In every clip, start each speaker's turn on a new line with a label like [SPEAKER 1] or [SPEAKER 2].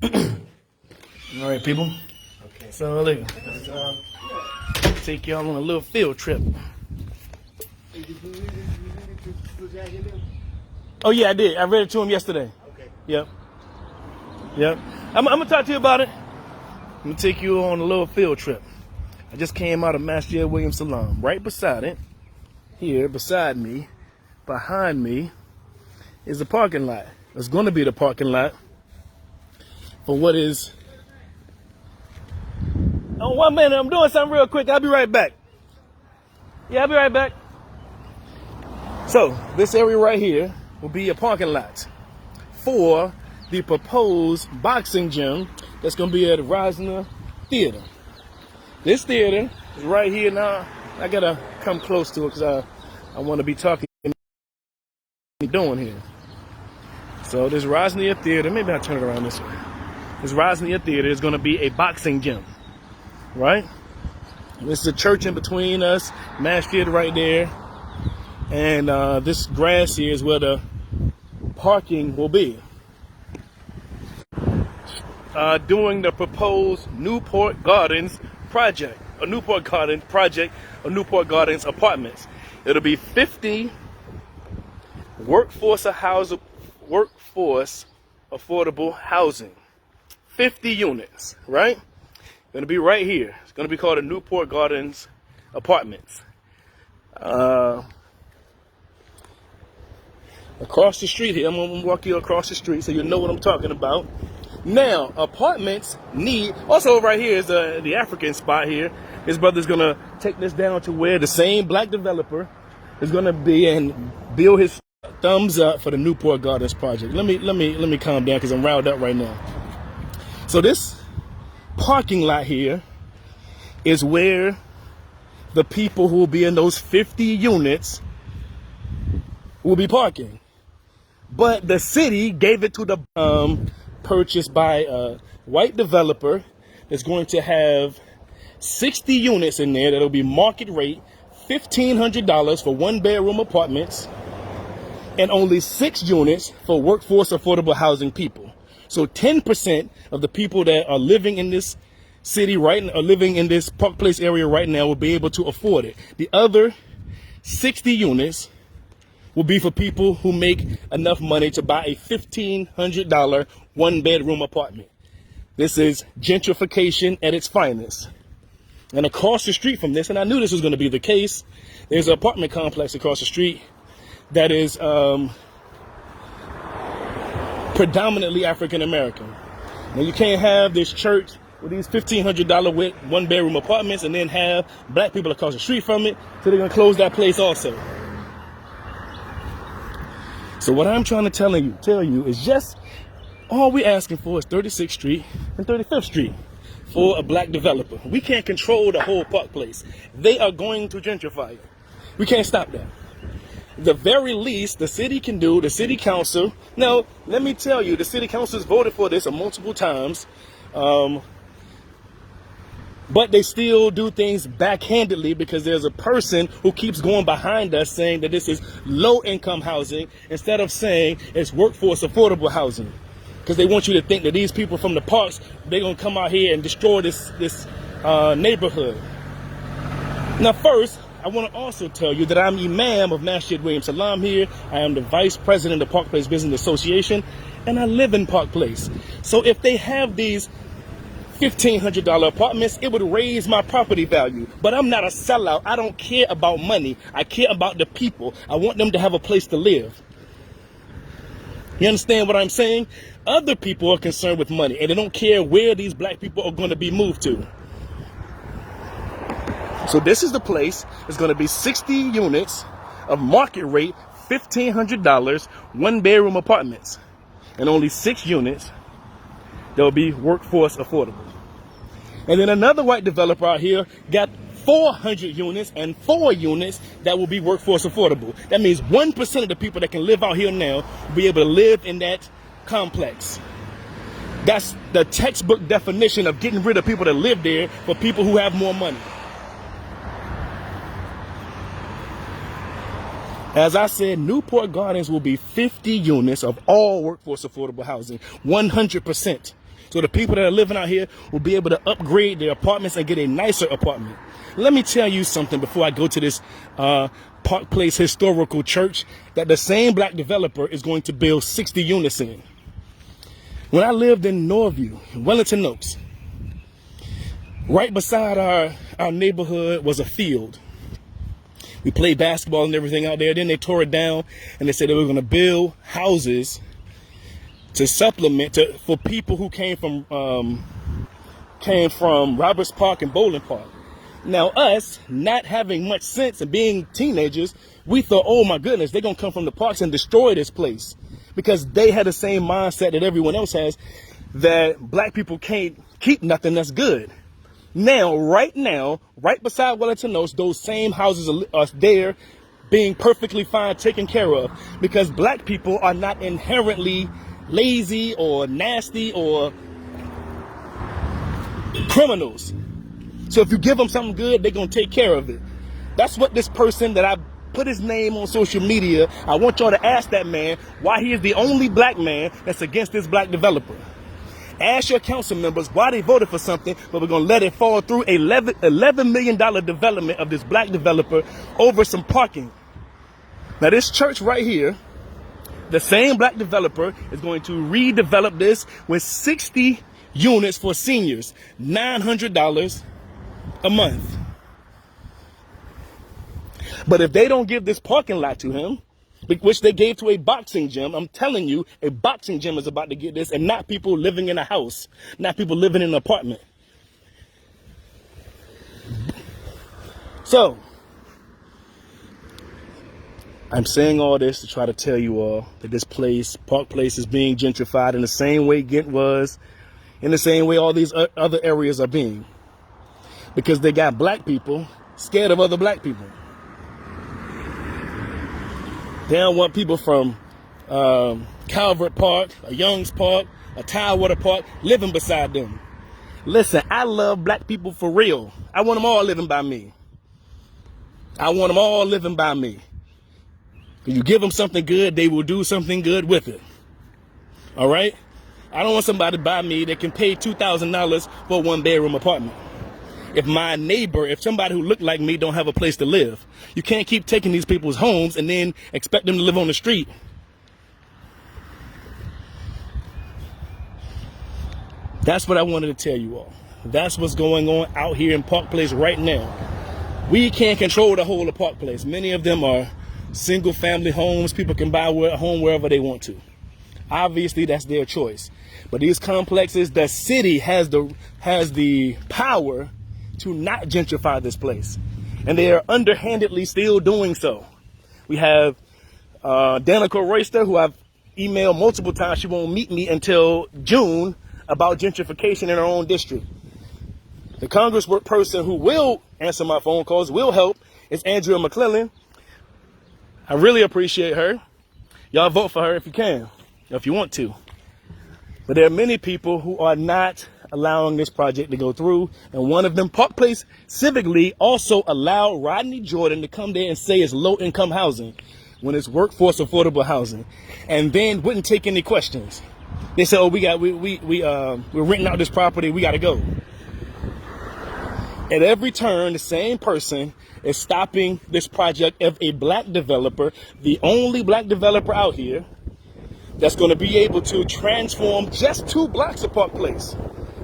[SPEAKER 1] All right, people. Okay. So look, let's take y'all on a little field trip. Oh yeah, I did. I read it to him yesterday.
[SPEAKER 2] Okay.
[SPEAKER 1] Yep. I'm gonna talk to you about it. I'm gonna take you on a little field trip. I just came out of Masjid William Salam. Right beside it, here beside me, behind me, is the parking lot. It's gonna be the parking lot for what is. Oh, 1 minute. I'm doing something real quick. I'll be right back. Yeah, I'll be right back. So this area right here will be a parking lot for the proposed boxing gym that's going to be at the Rosner Theater. This theater is right here now. I got to come close to it because I want to be talking doing here. So this Rosner Theater, maybe I'll turn it around this way. This Rosner Theater is going to be a boxing gym, right? This is a church in between us, masjid right there. And this grass here is where the parking will be. Doing the proposed Newport Gardens project, a Newport Gardens project, or Newport Gardens apartments. It'll be 50 workforce affordable housing. 50 units, right? Gonna be right here. It's gonna be called the Newport Gardens apartments. Across the street here, I'm gonna walk you across the street so you know what I'm talking about. Now, apartments need, also right here is the African spot here. His brother's gonna take this down to where the same black developer is gonna be and build his thumbs up for the Newport Gardens project. Let me calm down because I'm riled up right now. So this parking lot here is where the people who will be in those 50 units will be parking. But the city gave it to the purchased by a white developer that's going to have 60 units in there that'll be market rate, $1,500 for 1-bedroom apartments, and only 6 units for workforce affordable housing people. So 10% of the people that are living in this city or living in this Park Place area right now will be able to afford it. The other 60 units will be for people who make enough money to buy a $1,500 1-bedroom apartment. This is gentrification at its finest. And across the street from this, and I knew this was going to be the case, there's an apartment complex across the street that is predominantly African American. Now you can't have this church with these $1,500 1-bedroom apartments and then have black people across the street from it, so they're going to close that place also. So what I'm trying to tell you is just all we're asking for is 36th Street and 35th Street for a black developer. We can't control the whole Park Place. They are going to gentrify it. We can't stop that. The very least the city can do, the city council. Now, let me tell you, the city council has voted for this multiple times. But they still do things backhandedly because there's a person who keeps going behind us saying that this is low-income housing instead of saying it's workforce affordable housing. Because they want you to think that these people from the parks, they're going to come out here and destroy this neighborhood. Now, first, I want to also tell you that I'm Imam of Masjid William Salam here. I am the Vice President of Park Place Business Association, and I live in Park Place. So if they have these $1,500 apartments, it would raise my property value. But I'm not a sellout. I don't care about money. I care about the people. I want them to have a place to live. You understand what I'm saying? Other people are concerned with money, and they don't care where these black people are going to be moved to. So this is the place. It's going to be 60 units of market rate, $1,500, 1-bedroom apartments, and only 6 units that will be workforce affordable. And then another white developer out here got 400 units and 4 units that will be workforce affordable. That means 1% of the people that can live out here now will be able to live in that complex. That's the textbook definition of getting rid of people that live there for people who have more money. As I said, Newport Gardens will be 50 units of all workforce affordable housing, 100%. So the people that are living out here will be able to upgrade their apartments and get a nicer apartment. Let me tell you something before I go to this Park Place historical church that the same black developer is going to build 60 units in. When I lived in Norview, Wellington Oaks, right beside our neighborhood was a field. We played basketball and everything out there. Then they tore it down and they said they were going to build houses to supplement for people who came from Roberts Park and Bowling Park. Now us, not having much sense and being teenagers, we thought, oh my goodness, they're going to come from the parks and destroy this place. Because they had the same mindset that everyone else has, that black people can't keep nothing that's good. Right now, right beside Wellington Oaks, those same houses are there being perfectly fine, taken care of. Because black people are not inherently lazy or nasty or criminals. So if you give them something good, they're going to take care of it. That's what this person that I put his name on social media, I want y'all to ask that man why he is the only black man that's against this black developer. Ask your council members why they voted for something, but we're going to let it fall through. $11 million development of this black developer over some parking. Now this church right here, the same black developer is going to redevelop this with 60 units for seniors, $900 a month. But if they don't give this parking lot to him, which they gave to a boxing gym, I'm telling you, a boxing gym is about to get this, and not people living in a house, not people living in an apartment. So, I'm saying all this to try to tell you all that this place, Park Place, is being gentrified in the same way Ghent was, in the same way all these other areas are being. Because they got black people scared of other black people. They don't want people from Calvert Park, a Young's Park, a Tidewater Park living beside them. Listen, I love black people for real. I want them all living by me. I want them all living by me. If you give them something good, they will do something good with it. All right? I don't want somebody by me that can pay $2,000 for a one-bedroom apartment. If my neighbor, if somebody who looked like me don't have a place to live, you can't keep taking these people's homes and then expect them to live on the street. That's what I wanted to tell you all. That's what's going on out here in Park Place right now. We can't control the whole of Park Place. Many of them are single family homes. People can buy a home wherever they want to. Obviously, that's their choice. But these complexes, the city has the power to not gentrify this place. And they are underhandedly still doing so. We have Danica Royster, who I've emailed multiple times. She won't meet me until June about gentrification in her own district. The congressperson who will answer my phone calls, will help, is Andrea McClellan. I really appreciate her. Y'all vote for her if you can, if you want to. But there are many people who are not allowing this project to go through. And one of them, Park Place Civic League, also allowed Rodney Jordan to come there and say it's low-income housing when it's workforce affordable housing, and then wouldn't take any questions. They said, oh, we're renting out this property, we got to go. At every turn, the same person is stopping this project of a black developer, the only black developer out here that's going to be able to transform just 2 blocks of Park Place.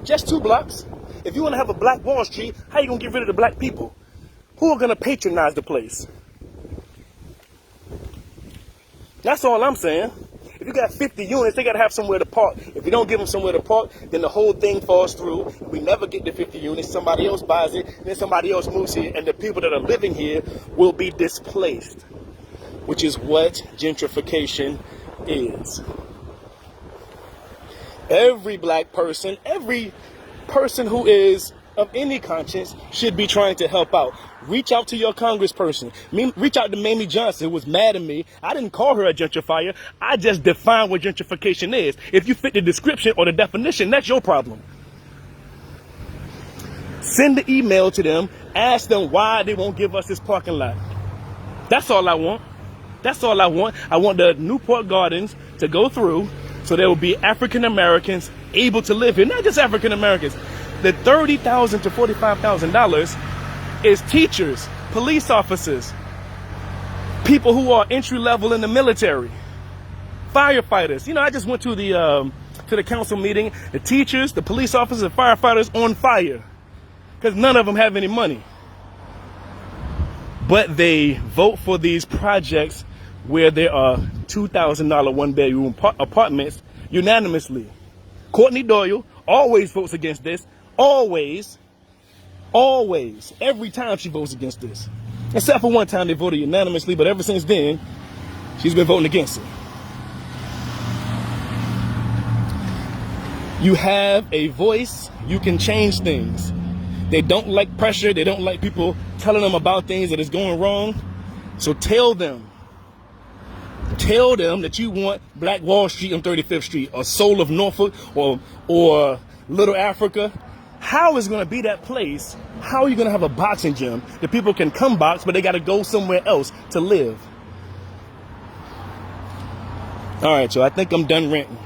[SPEAKER 1] Just 2 blocks. If you want to have a black Wall Street, how you going to get rid of the black people? Who are going to patronize the place? That's all I'm saying. If you got 50 units, they got to have somewhere to park. If you don't give them somewhere to park, then the whole thing falls through. We never get the 50 units. Somebody else buys it, then somebody else moves here, and the people that are living here will be displaced, which is what gentrification is. Every black person, every person who is of any conscience should be trying to help out. Reach out to your congressperson. Reach out to Mamie Johnson, who was mad at me. I didn't call her a gentrifier. I just defined what gentrification is. If you fit the description or the definition, that's your problem. Send the email to them. Ask them why they won't give us this parking lot. That's all I want. That's all I want. I want the Newport Gardens to go through. So there will be African Americans able to live here, not just African Americans. The $30,000 to $45,000 is teachers, police officers, people who are entry level in the military, firefighters. You know, I just went to the council meeting. The teachers, the police officers, and firefighters on fire because none of them have any money. But they vote for these projects where there are $2,000 one-bedroom apartments unanimously. Courtney Doyle always votes against this. Always. Every time she votes against this. Except for one time they voted unanimously, but ever since then, she's been voting against it. You have a voice, you can change things. They don't like pressure, they don't like people telling them about things that is going wrong. So tell them that you want Black Wall Street on 35th Street, or Soul of Norfolk, or Little Africa. How is it going to be that place? How are you going to have a boxing gym that people can come box, but they got to go somewhere else to live? All right, so I think I'm done ranting.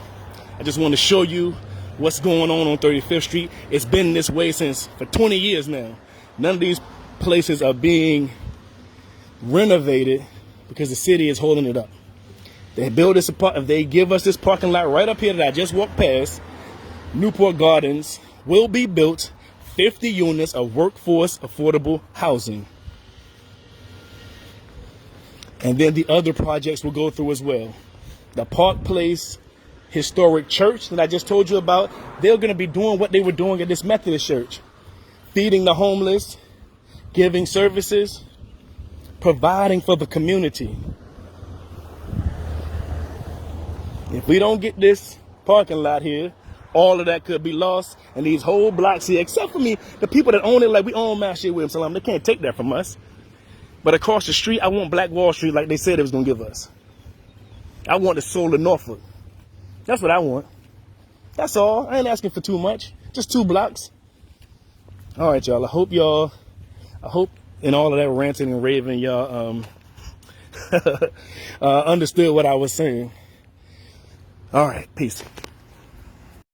[SPEAKER 1] I just want to show you what's going on 35th Street. It's been this way for 20 years now. None of these places are being renovated because the city is holding it up. They build this they give us this parking lot right up here that I just walked past. Newport Gardens will be built, 50 units of workforce affordable housing. And then the other projects will go through as well. The Park Place Historic Church that I just told you about, they're going to be doing what they were doing at this Methodist church. Feeding the homeless, giving services, providing for the community. If we don't get this parking lot here, all of that could be lost. And these whole blocks here, except for me, the people that own it, like we own Masjid William Salam, they can't take that from us. But across the street, I want Black Wall Street like they said it was going to give us. I want the Soul of Norfolk. That's what I want. That's all. I ain't asking for too much. Just 2 blocks. All right, y'all. I hope in all of that ranting and raving, y'all understood what I was saying. All right. Peace.